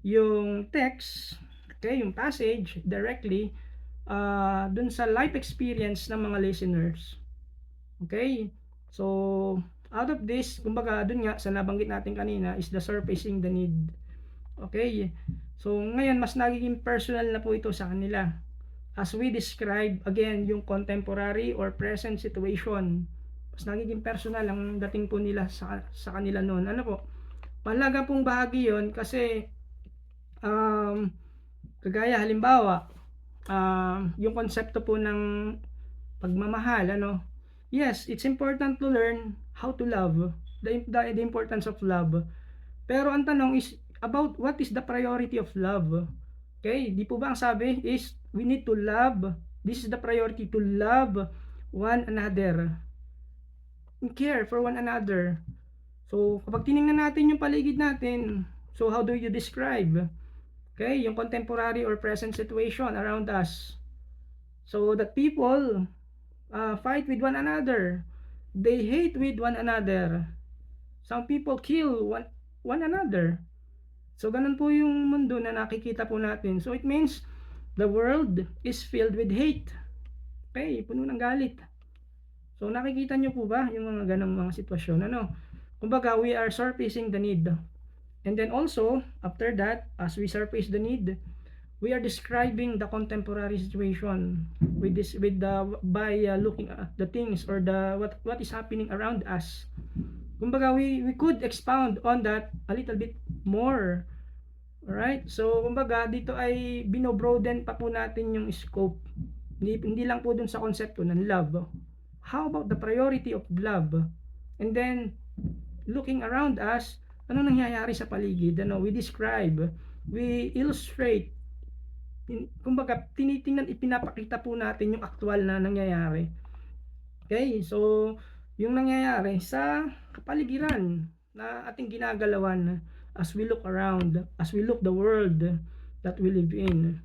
yung text, okay, yung passage directly dun sa life experience ng mga listeners. Okay, so out of this, kumbaga dun nga sa nabanggit natin kanina is the surfacing the need. Okay, so ngayon mas nagiging personal na po ito sa kanila as we describe again yung contemporary or present situation. Mas nagiging personal ang dating po nila sa kanila noon. Ano po, mahalaga pong bahagi yon kasi kagaya halimbawa yung konsepto po ng pagmamahal, yes, it's important to learn how to love, the importance of love. Pero ang tanong is about what is the priority of love. Okay, di po ba ang sabi is we need to love, this is the priority, to love one another and care for one another. So kapag tiningnan natin yung paligid natin, so how do you describe, okay, yung contemporary or present situation around us? So that people fight with one another, they hate with one another, some people kill one another. So ganun po yung mundo na nakikita po natin. So it means the world is filled with hate. Okay, puno ng galit. So nakikita nyo po ba yung mga ganang mga sitwasyon? Kumbaga, we are surfacing the need. And then also, after that, as we surface the need, we are describing the contemporary situation by looking at the things or what is happening around us. Kumbaga, we could expound on that a little bit more. Alright? So, kumbaga, dito ay binobroaden pa po natin yung scope. Hindi lang po dun sa konsepto ng love. How about the priority of love? And then, looking around us, ano nangyayari sa paligid? We describe, we illustrate, kumbaga, tinitingnan, ipinapakita po natin yung aktual na nangyayari. Okay? So, yung nangyayari sa kapaligiran na ating ginagalawan as we look around, as we look the world that we live in.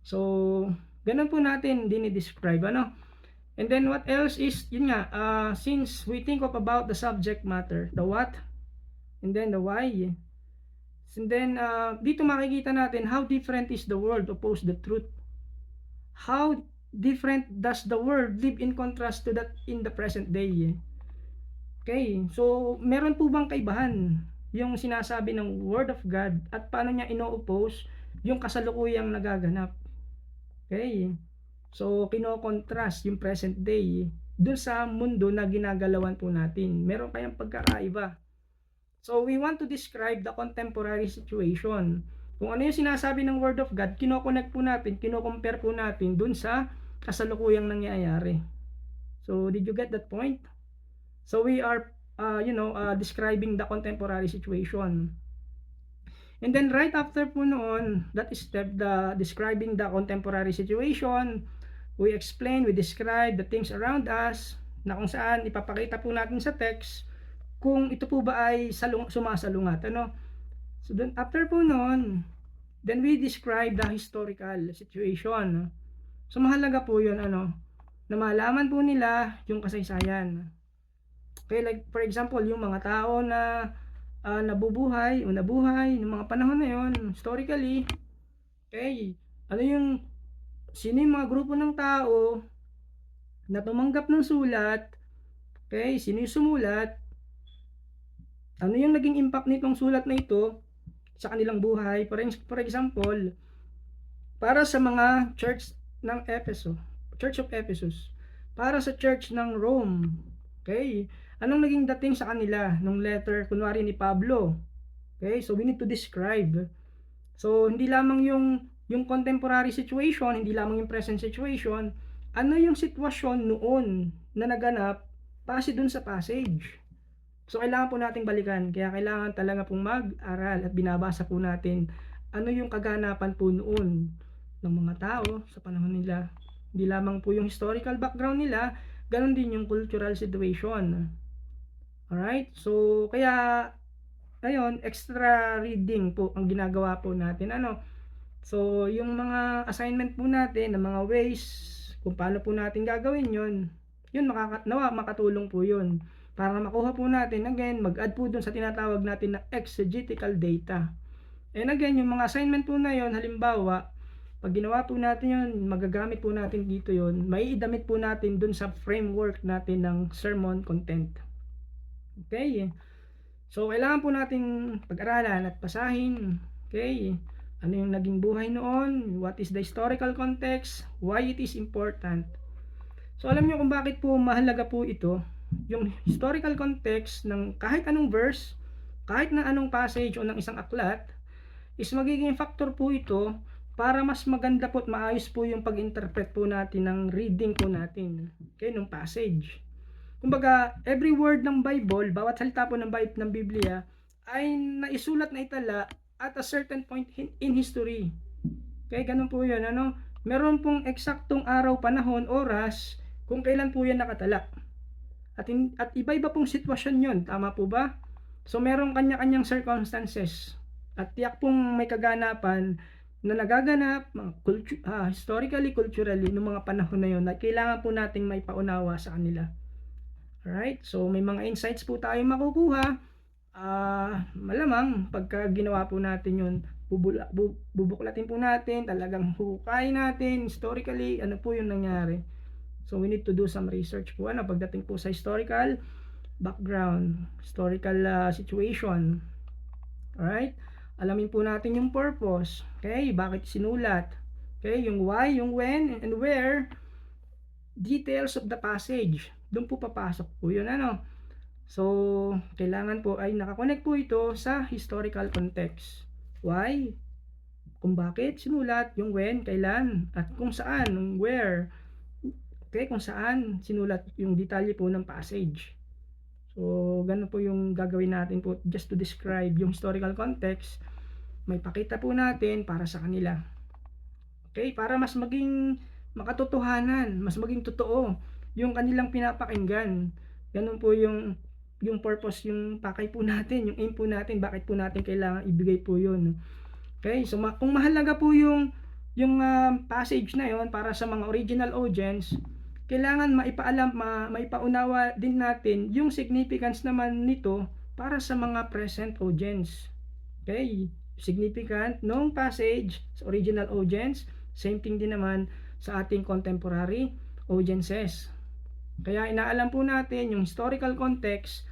So, ganun po natin dinidescribe, And then what else is, yun nga, since we think of about the subject matter, the what, and then the why. And then, dito makikita natin how different is the world opposed the truth. How different does the world live in contrast to that in the present day. Okay, so meron po bang kaibahan yung sinasabi ng Word of God at paano niya ino-oppose yung kasalukuyang nagaganap? Okay, so kino-contrast yung present day dun sa mundo na ginagalawan po natin. Meron kayang pagkakaiba. So we want to describe the contemporary situation. Kung ano yung sinasabi ng Word of God, kino-connect po natin, kino-compare po natin dun sa kasalukuyang nangyayari. So did you get that point? So we are describing the contemporary situation. And then right after po noon, that is the describing the contemporary situation, we explain, we describe the things around us, na kung saan ipapakita po natin sa text kung ito po ba ay sumasalungat, ano? So then after po noon, then we describe the historical situation. So mahalaga po 'yun, ano, na malaman po nila yung kasaysayan. Okay, like for example, yung mga tao na nabubuhay o nabuhay ng mga panahon na 'yon, historically, okay, ano yung, sino yung mga grupo ng tao na tumanggap ng sulat, okay, sino yung sumulat, ano yung naging impact nitong sulat na ito sa kanilang buhay. For example, para sa mga church ng Church of Ephesus, para sa church ng Rome, okay, anong naging dating sa kanila nung letter kunwari ni Pablo. Okay, so we need to describe. So hindi lamang yung contemporary situation, hindi lamang yung present situation, ano yung sitwasyon noon na naganap base dun sa passage. So kailangan po nating balikan, kaya kailangan talaga pong mag-aral at binabasa po natin ano yung kaganapan po noon ng mga tao sa panahon nila. Hindi lamang po yung historical background nila, ganun din yung cultural situation. Alright, so kaya ngayon, extra reading po ang ginagawa po natin, ano. So yung mga assignment po natin, ng mga ways kung paano po natin gagawin yun makatulong po yun para makuha po natin, again, mag-add po dun sa tinatawag natin na exegetical data. And again, yung mga assignment po na yun, halimbawa, pag ginawa po natin yun, magagamit po natin dito yun, maiidamit po natin dun sa framework natin ng sermon content. Okay, so kailangan po nating pag-aralan at basahin, okay, ano yung naging buhay noon, what is the historical context, why it is important. So alam niyo kung bakit po mahalaga po ito, yung historical context ng kahit anong verse, kahit na anong passage o ng isang aklat, is magiging factor po ito para mas maganda po at maayos po yung pag-interpret po natin ng reading po natin, okay, ng passage. Kumbaga, every word ng Bible, bawat salita po ng Biblia, ay naisulat na itala at a certain point in history. Okay, ganun po yun, ano? Meron pong eksaktong araw, panahon, oras, kung kailan po yan nakatala. At iba-iba pong sitwasyon yun, tama po ba? So, meron kanya-kanyang circumstances. At tiyak pong may kaganapan na nagaganap historically, culturally, ng mga panahon na yun na kailangan po nating may paunawa sa kanila. Alright, so may mga insights po tayong makukuha. Malamang pagka ginawa po natin yun, bubuklatin po natin, talagang hukay natin historically ano po yung nangyari. So we need to do some research po pagdating po sa historical background, historical situation. Alright, alamin po natin yung purpose, okay, bakit sinulat, okay, yung why, yung when, and where, details of the passage, doon po papasok po yun, ano. So kailangan po ay nakakonect po ito sa historical context. Why? Kung bakit sinulat, yung when, kailan, at kung saan, yung where. Okay, kung saan sinulat yung detalye po ng passage. So ganun po yung gagawin natin po, just to describe yung historical context. May pakita po natin para sa kanila. Okay, para mas maging makatotohanan, mas maging totoo yung kanilang pinapakinggan. Ganun po yung purpose, yung pakay po natin, yung aim po natin, bakit po natin kailangan ibigay po yun. Okay, so kung mahalaga po yung passage na yon para sa mga original audience, kailangan maipaalam maipaunawa din natin yung significance naman nito para sa mga present audience. Okay, significant nung passage sa original audience, same thing din naman sa ating contemporary audiences. Kaya inaalam po natin yung historical context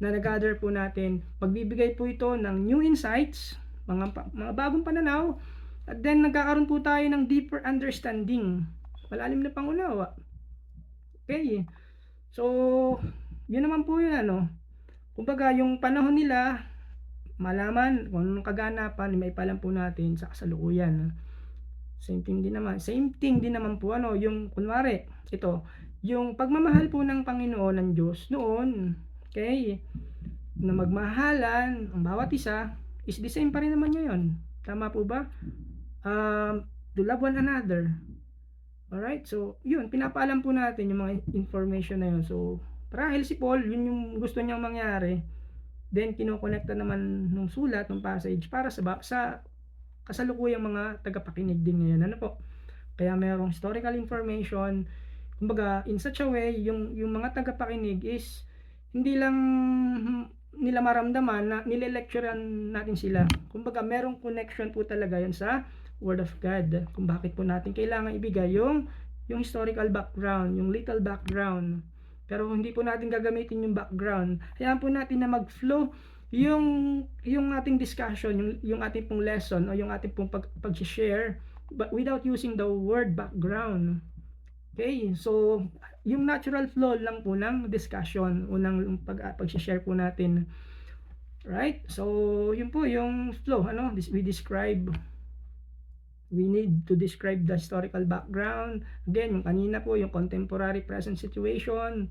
na nag-gather po natin. Magbibigay po ito ng new insights, mga bagong pananaw, at then nagkakaroon po tayo ng deeper understanding, malalim na pangunawa. Okay, so yun naman po yun ano. Kumbaga yung panahon nila, malaman kung anong kaganapan, may paalam po natin sa kasalukuyan. Same thing din naman po ano, yung kunwari, ito, yung pagmamahal po ng Panginoon ng Diyos noon, okay, na magmahalan ang bawat isa, is the same pa rin naman ngayon. Tama po ba? To love one another. Alright, so yun, pinapaalam po natin yung mga information na yun. So, marahil si Paul, yun yung gusto niyang mangyari. Then, kinokonekta naman nung sulat, ng passage, para sa kasalukuyang mga tagapakinig din ngayon. Ano po? Kaya mayroong historical information. Kumbaga, in such a way, yung mga tagapakinig is hindi lang nila maramdaman na nile-lecturean natin sila. Kumbaga, merong connection po talaga yun sa Word of God. Kung bakit po natin kailangan ibigay yung historical background, yung little background. Pero hindi po natin gagamitin yung background. Hayaan po natin na mag-flow yung ating discussion, yung ating pong lesson o yung ating pong pag-share, but without using the word background. Okay, so yung natural flow lang po ng discussion, unang pag-share po natin. Right? So, yun po yung flow, ano? We need to describe the historical background. Again, yung kanina po, yung contemporary present situation.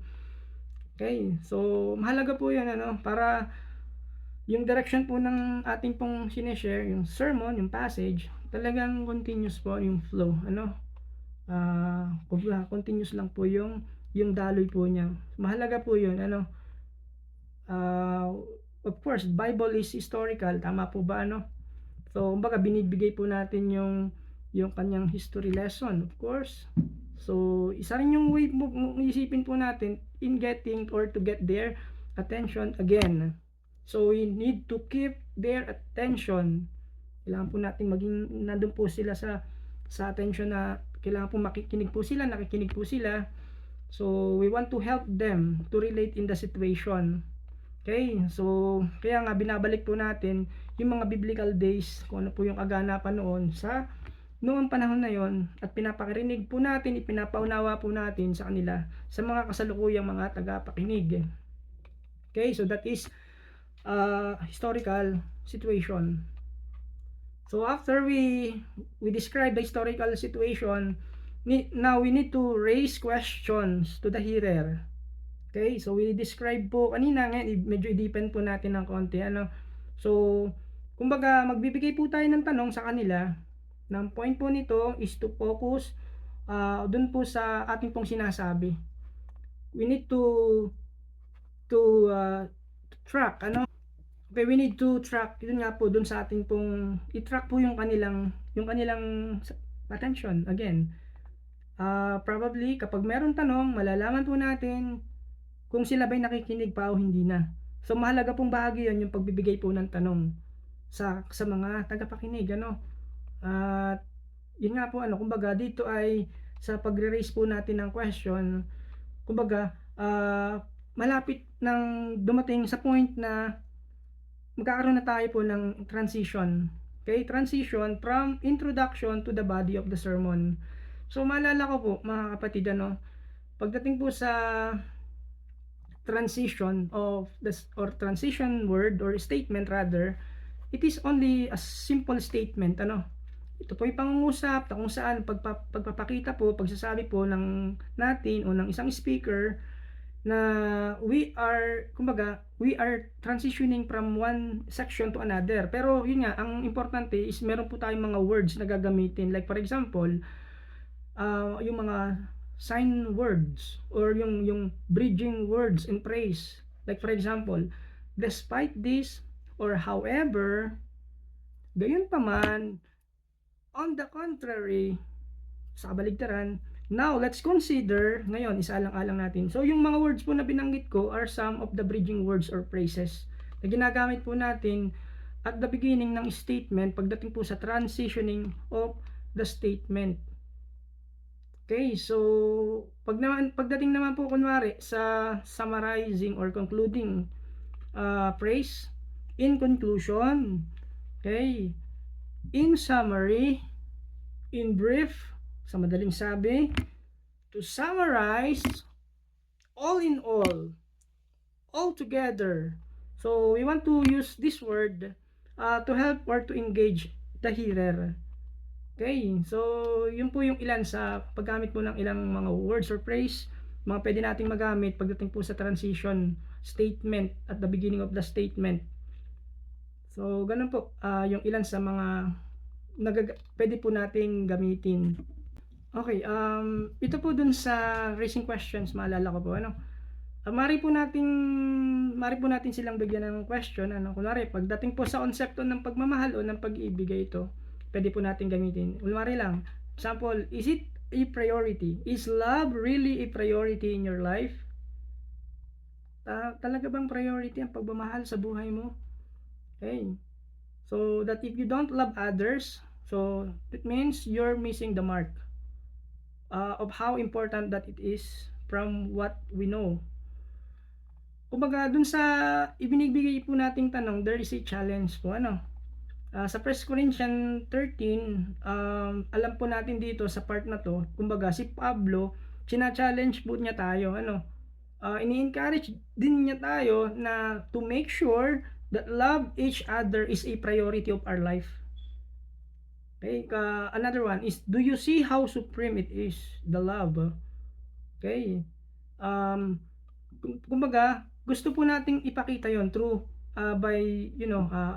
Okay, so mahalaga po yan, ano? Para yung direction po ng ating pong sineshare, yung sermon, yung passage, talagang continuous po yung flow, ano? Continuous lang po yung daloy po niya. Mahalaga po yun, ano? Of course, Bible is historical, tama po ba, ano? So, kumbaga binibigay po natin yung kanyang history lesson, of course. So, isa rin yung way isipin po natin in getting or to get their attention again. So, we need to keep their attention. Kailangan po natin maging nandun po sila sa attention, na kailangan po nakikinig po sila. So, we want to help them to relate in the situation. Okay, so kaya nga binabalik po natin yung mga biblical days, kung ano po yung kaganapan noon sa noong panahon na yon, at pinapakirinig po natin, ipinapaunawa po natin sa kanila sa mga kasalukuyang mga tagapakinig. Okay, so that is historical situation. So after we describe the historical situation, now we need to raise questions to the hearer. Okay, so we describe po kanina, ngayon medyo i-deepen po natin ng konti, ano. So, kumbaga magbibigay po tayo ng tanong sa kanila. Ng point po nito is to focus dun po sa ating pong sinasabi. We need to track, ano. Okay, we need to track, yun nga po, dun sa ating pong i-track po yung kanilang attention. Again, probably kapag meron tanong, malalaman po natin kung sila ba'y nakikinig pa o hindi na. So, mahalaga pong bahagi yun, yung pagbibigay po ng tanong sa mga tagapakinig, ano. At yun nga po, ano, kumbaga dito ay sa pagre-raise po natin ng question, kumbaga malapit nang dumating sa point na magkakaroon na tayo po ng transition. Okay, transition from introduction to the body of the sermon. So, maalala ko po mga kapatid, ano, pagdating po sa transition transition word or statement rather, it is only a simple statement, ano. Ito po yung pangungusap na kung saan pagpapakita po, pagsasabi po ng natin o ng isang speaker na we are transitioning from one section to another. Pero yun nga, ang importante is meron po tayong mga words na gagamitin, like for example, yung mga sign words or yung bridging words in praise, like for example, despite this, or however, gayon pa man, on the contrary, sa kabaligtaran, Now, let's consider, ngayon, isaalang-alang natin. So, yung mga words po na binanggit ko are some of the bridging words or phrases na ginagamit po natin at the beginning ng statement pagdating po sa transitioning of the statement. Okay, so pagdating naman po kunwari sa summarizing or concluding phrase, in conclusion, okay, in summary, in brief, sa madaling sabi, to summarize, all in all together. So we want to use this word to help or to engage the hearer. Okay, so yun po yung ilan sa paggamit po ng ilang mga words or phrase, mga pwede nating magamit pagdating po sa transition statement at the beginning of the statement. So ganun po yung ilan sa mga pwede po nating gamitin. Okay, ito po dun sa raising questions, maalala ko po, ano, mari po natin silang bigyan ng question, ano, kunwari, pagdating po sa konsepto ng pagmamahal o ng pag-ibig, ito, pwede po natin gamitin. Kunwari lang, example, is it a priority? Is love really a priority in your life? Talaga bang priority ang pagmamahal sa buhay mo? Okay. So, that if you don't love others, so, it means you're missing the mark of how important that it is from what we know. Kumbaga dun sa ibinibigay po nating tanong, there is a challenge po, ano. Sa 1 Corinthians 13, alam po natin dito sa part na to, kumbaga si Pablo, china-challenge po niya tayo, ano. Ini-encourage din niya tayo na to make sure that love each other is a priority of our life. Okay, another one is, do you see how supreme it is, the love? Okay. Kumbaga, gusto po nating ipakita yon through by,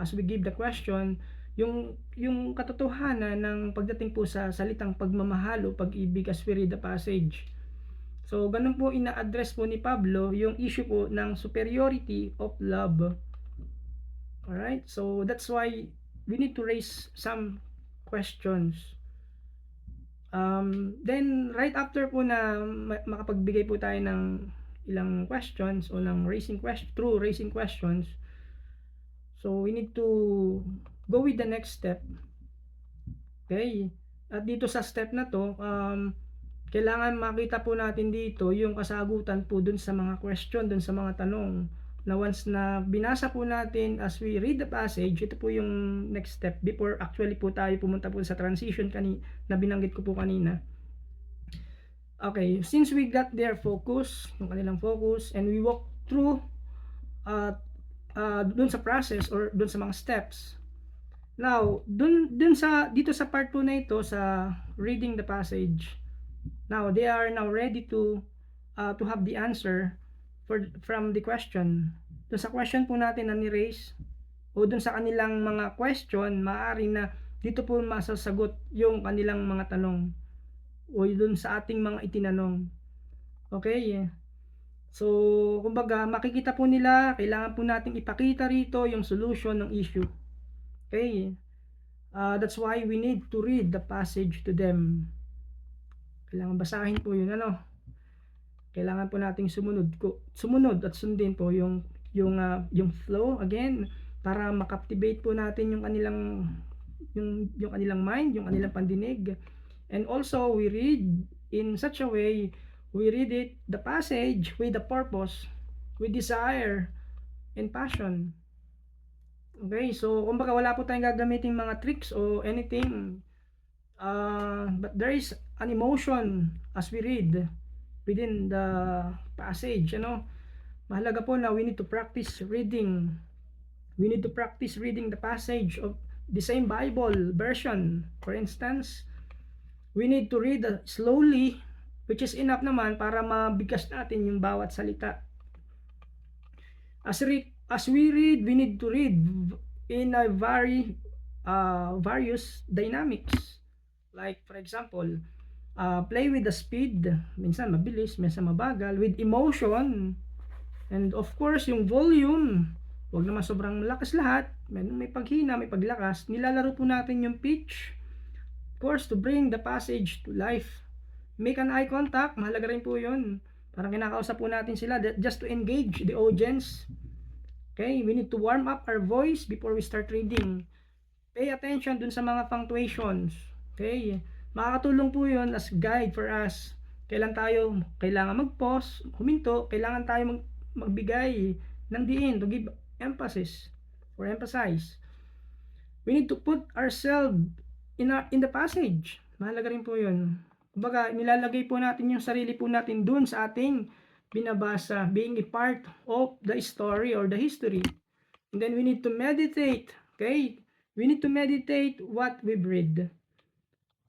as we give the question, yung katotohanan ng pagdating po sa salitang pagmamahal o pag-ibig as we read the passage. So, ganun po ina-address po ni Pablo yung issue po ng superiority of love. Alright? So, that's why we need to raise some questions. Then, right after po na makapagbigay po tayo ng ilang questions o ng raising questions, so we need to go with the next step. Okay? At dito sa step na to, kailangan makita po natin dito yung kasagutan po dun sa mga question, dun sa mga tanong, na once na binasa po natin as we read the passage, ito po yung next step before actually po tayo pumunta po sa transition na binanggit ko po kanina. Okay, since we got their focus, yung kanilang focus, and we walk through dun sa process or dun sa mga steps. Now, dito sa part 2 na ito, sa reading the passage, now they are now ready to have the answer from the question. Dun sa question po natin na ni-raise, o dun sa kanilang mga question, maaari na dito po masasagot yung kanilang mga tanong, o dun sa ating mga itinanong. Okay? So, kumbaga, makikita po nila, kailangan po nating ipakita rito yung solution ng issue. Okay? That's why we need to read the passage to them. Kailangan basahin po yun, ano? Kailangan po nating sumunod at sundin po yung flow again, para makaptivate po natin yung kanilang mind, yung kanilang pandinig. And also, we read in such a way, we read the passage with a purpose, with desire, and passion. Okay, so kumbaga wala po tayong gagamitin mga tricks o anything. But there is an emotion as we read within the passage, Mahalaga po na we need to practice reading. We need to practice reading the passage of the same Bible version. For instance, we need to read slowly, which is enough naman para mabigkas natin yung bawat salita. As we read, we need to read in a various dynamics. Like, for example, play with the speed, minsan mabilis, minsan mabagal, with emotion, and of course, yung volume, huwag naman sobrang lakas lahat, may paghina, may paglakas, nilalaro po natin yung pitch, of course, to bring the passage to life. make an eye contact, mahalaga rin po yun. Parang kinakausap po natin sila just to engage the audience. Okay, we need to warm up our voice before we start reading. Pay attention dun sa mga punctuations. Okay, makakatulong po yun as guide for us. Kailan tayo kailangan mag-pause, huminto, kailangan tayo magbigay ng diin to give emphasis or emphasize. We need to put ourselves in the passage. Mahalaga rin po yun. Kumbaga, nilalagay po natin yung sarili po natin dun sa ating binabasa, being a part of the story or the history. And then we need to meditate, okay? We need to meditate what we've read.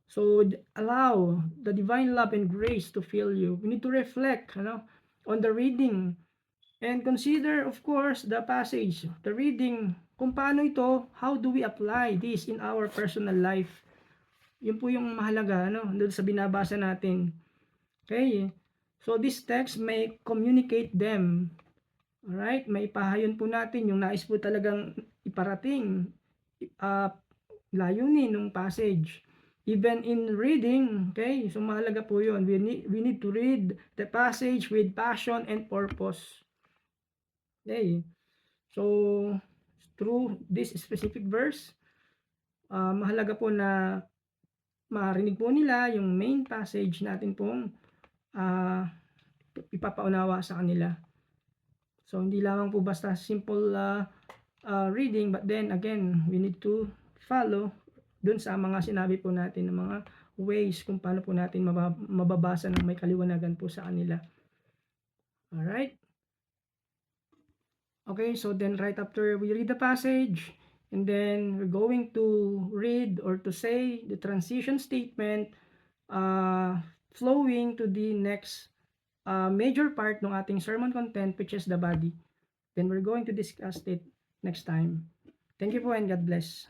So allow the divine love and grace to fill you. We need to reflect, on the reading and consider, of course, the passage, the reading. Kung paano ito, how do we apply this in our personal life? Yun po yung mahalaga, doon sa binabasa natin. Okay? So this text may communicate them. Alright? May ipahayon po natin yung nais po talagang iparating, layunin ng passage. Even in reading, okay? So mahalaga po yun. We need to read the passage with passion and purpose. Okay? So, through this specific verse, mahalaga po na marinig po nila yung main passage natin pong ipapaunawa sa kanila. So, hindi lamang po basta simple reading, but then again, we need to follow dun sa mga sinabi po natin ng mga ways kung paano po natin mababasa ng may kaliwanagan po sa kanila. Alright? Okay, so then right after we read the passage, and then we're going to read or to say the transition statement flowing to the next major part ng ating sermon content, which is the body. Then we're going to discuss it next time. Thank you po and God bless.